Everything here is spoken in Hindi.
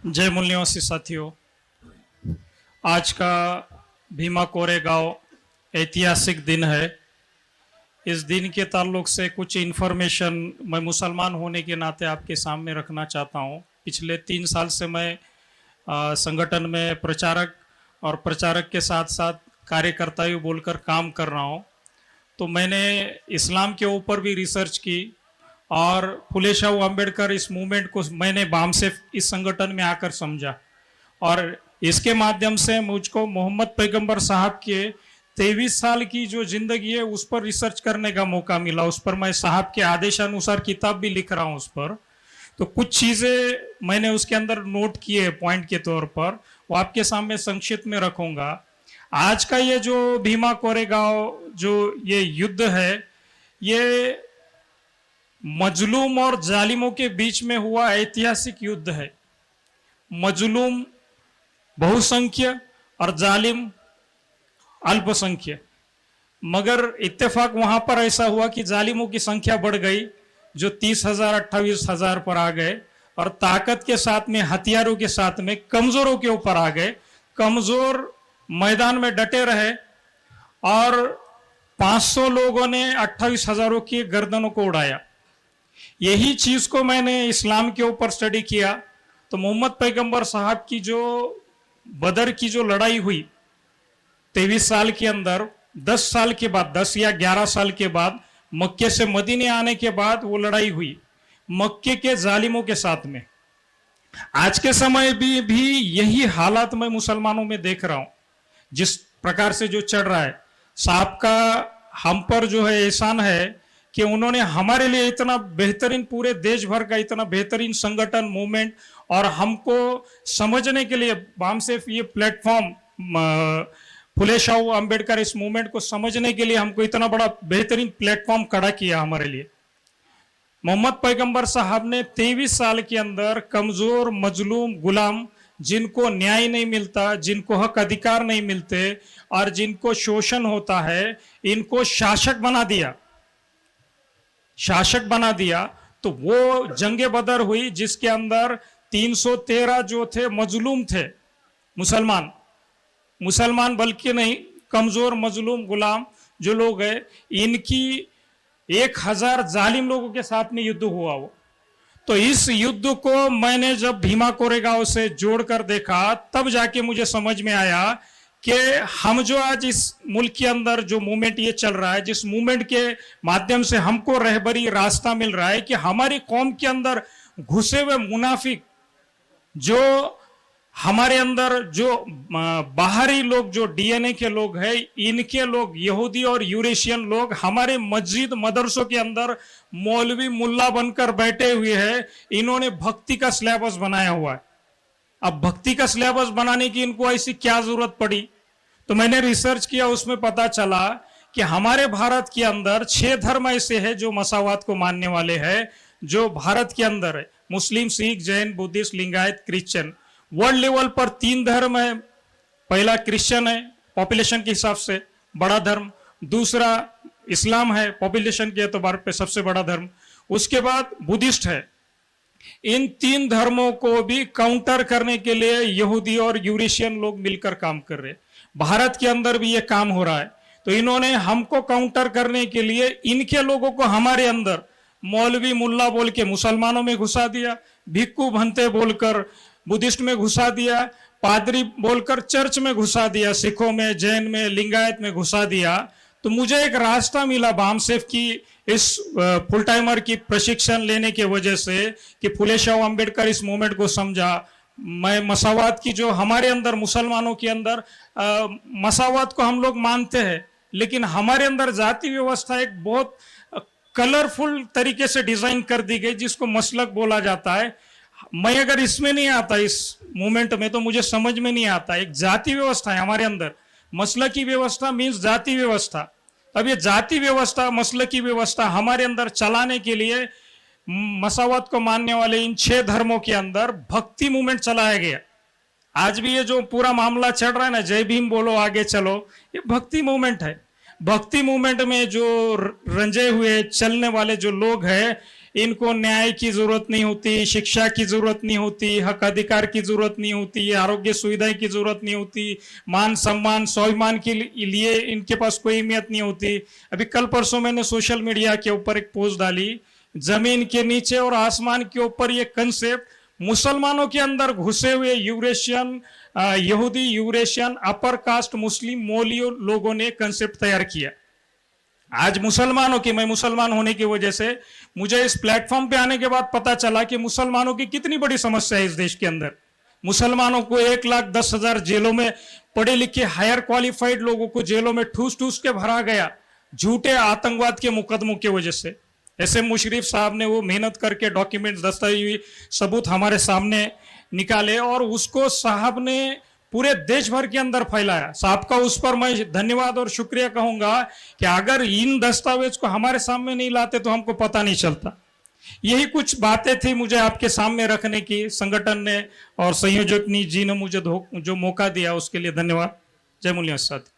जय मूल निवासी साथियों, आज का भीमा कोरेगांव ऐतिहासिक दिन है। इस दिन के ताल्लुक से कुछ इन्फॉर्मेशन मैं मुसलमान होने के नाते आपके सामने रखना चाहता हूँ। पिछले 3 साल से मैं संगठन में प्रचारक और प्रचारक के साथ साथ कार्यकर्ता भी बोलकर काम कर रहा हूँ। तो मैंने इस्लाम के ऊपर भी रिसर्च की और फुले शाह अम्बेडकर इस मूवमेंट को मैंने बाम से इस संगठन में आकर समझा और इसके माध्यम से मुझको मोहम्मद पैगंबर साहब के 23 साल की जो जिंदगी है उस पर रिसर्च करने का मौका मिला। उस पर मैं साहब के आदेशानुसार किताब भी लिख रहा हूँ उस पर। तो कुछ चीज़ें मैंने उसके अंदर नोट किए पॉइंट के तौर पर, वो आपके सामने संक्षिप्त में रखूंगा। आज का ये जो भीमा कोरेगांव जो ये युद्ध है, ये मजलूम और जालिमों के बीच में हुआ ऐतिहासिक युद्ध है। मजलूम बहुसंख्य और जालिम अल्पसंख्य, मगर इत्तेफाक वहां पर ऐसा हुआ कि जालिमों की संख्या बढ़ गई, जो 30,000 28,000 पर आ गए और ताकत के साथ में, हथियारों के साथ में कमजोरों के ऊपर आ गए। कमजोर मैदान में डटे रहे और 500 लोगों ने 28,000 की गर्दनों को उड़ाया। यही चीज को मैंने इस्लाम के ऊपर स्टडी किया तो मोहम्मद पैगंबर साहब की जो बदर की जो लड़ाई हुई 23 साल के अंदर, 10 साल के बाद, 10 या 11 साल के बाद, मक्के से मदीने आने के बाद वो लड़ाई हुई मक्के के जालिमों के साथ में। आज के समय भी यही हालात मैं मुसलमानों में देख रहा हूं। जिस प्रकार से जो चढ़ रहा है, साहब का हम पर जो है एहसान है कि उन्होंने हमारे लिए इतना बेहतरीन, पूरे देश भर का इतना बेहतरीन संगठन, मूवमेंट, और हमको समझने के लिए बाम से ये प्लेटफॉर्म, फुले शाह अम्बेडकर इस मूवमेंट को समझने के लिए हमको इतना बड़ा बेहतरीन प्लेटफॉर्म खड़ा किया हमारे लिए। मोहम्मद पैगंबर साहब ने 23 साल के अंदर कमजोर, मजलूम, गुलाम, जिनको न्याय नहीं मिलता, जिनको हक अधिकार नहीं मिलते और जिनको शोषण होता है, इनको शासक बना दिया। शासक बना दिया तो वो जंगे बदर हुई जिसके अंदर 313 जो थे मजलूम थे, मुसलमान बल्कि नहीं, कमजोर, मजलूम, गुलाम जो लोग हैं, इनकी 1000 जालिम लोगों के साथ में युद्ध हुआ वो। तो इस युद्ध को मैंने जब भीमा कोरेगांव से जोड़कर देखा तब जाके मुझे समझ में आया कि हम जो आज इस मुल्क के अंदर जो मूवमेंट ये चल रहा है, जिस मूवमेंट के माध्यम से हमको रहबरी रास्ता मिल रहा है कि हमारी कौम के अंदर घुसे हुए मुनाफिक, जो हमारे अंदर जो बाहरी लोग, जो डीएनए के लोग हैं, इनके लोग, यहूदी और यूरेशियन लोग हमारे मस्जिद मदरसों के अंदर मौलवी मुल्ला बनकर बैठे हुए हैं। इन्होंने भक्ति का सिलेबस बनाया हुआ है। अब भक्ति का सिलेबस बनाने की इनको ऐसी क्या जरूरत पड़ी? तो मैंने रिसर्च किया, उसमें पता चला कि हमारे भारत के अंदर 6 धर्म ऐसे हैं जो मसावात को मानने वाले हैं, जो भारत के अंदर है। मुस्लिम, Sikh, Jain, Buddhist, Lingayat, Christian. World level पर 3 धर्म है। पहला क्रिश्चियन है, पॉपुलेशन के हिसाब से बड़ा धर्म। दूसरा इस्लाम है, पॉपुलेशन के एतबार पे सबसे बड़ा धर्म। उसके बाद बुद्धिस्ट है। इन 3 धर्मों को भी काउंटर करने के लिए यहूदी और यूरेशियन लोग मिलकर काम कर रहे हैं। भारत के अंदर भी ये काम हो रहा है। तो इन्होंने हमको काउंटर करने के लिए इनके लोगों को हमारे अंदर मौलवी मुल्ला बोल के मुसलमानों में घुसा दिया, भिक्खू भंते बोलकर बुद्धिस्ट में घुसा दिया, पादरी बोलकर चर्च में घुसा दिया, सिखों में, जैन में, लिंगायत में घुसा दिया। तो मुझे एक रास्ता मिला बामसेफ की इस फुल टाइमर की प्रशिक्षण लेने के वजह से कि फुले शाह अम्बेडकर इस मूवमेंट को समझा। मैं मसावात की, जो हमारे अंदर मुसलमानों के अंदर मसावात को हम लोग मानते हैं, लेकिन हमारे अंदर जाति व्यवस्था एक बहुत कलरफुल तरीके से डिजाइन कर दी गई, जिसको मसलक बोला जाता है। मैं अगर इसमें नहीं आता, इस मूवमेंट में, तो मुझे समझ में नहीं आता। एक जाति व्यवस्था है हमारे अंदर। मसलकी व्यवस्था मीन्स जाति व्यवस्था। अब ये जाति व्यवस्था, मसलकी व्यवस्था हमारे अंदर चलाने के लिए मसावत को मानने वाले इन 6 धर्मों के अंदर भक्ति मूवमेंट चलाया गया। आज भी ये जो पूरा मामला चल रहा है ना, जय भीम बोलो आगे चलो, ये भक्ति मूवमेंट है। भक्ति मूवमेंट में जो रंजे हुए चलने वाले जो लोग हैं, इनको न्याय की जरूरत नहीं होती, शिक्षा की जरूरत नहीं होती, हक अधिकार की जरूरत नहीं होती, आरोग्य सुविधाएं की जरूरत नहीं होती, मान सम्मान स्वाभिमान के लिए इनके पास कोई अहमियत नहीं होती। अभी कल परसों मैंने सोशल मीडिया के ऊपर एक पोस्ट डाली, जमीन के नीचे और आसमान के ऊपर ये कंसेप्ट मुसलमानों के अंदर घुसे हुए यूरेशियन यहूदी यूरेशियन अपर कास्ट मुस्लिम मोलियो लोगों ने कंसेप्ट तैयार किया। आज मुसलमानों की, मैं मुसलमान होने की वजह से मुझे इस प्लेटफॉर्म पे आने के बाद पता चला कि मुसलमानों की कितनी बड़ी समस्या है इस देश के अंदर। मुसलमानों को 1,10,000 जेलों में पढ़े लिखे हायर क्वालिफाइड लोगों को जेलों में ठूस ठूस के भरा गया झूठे आतंकवाद के मुकदमों की वजह से। ऐसे मुशर्रफ साहब ने वो मेहनत करके डॉक्यूमेंट्स दस्तावेज सबूत हमारे सामने निकाले और उसको साहब ने पूरे देश भर के अंदर फैलाया। साहब का उस पर मैं धन्यवाद और शुक्रिया कहूंगा कि अगर इन दस्तावेज को हमारे सामने नहीं लाते तो हमको पता नहीं चलता। यही कुछ बातें थी मुझे आपके सामने रखने की। संगठन ने और संयोजक जी ने मुझे जो मौका दिया उसके लिए धन्यवाद। जय मूल्य साथ।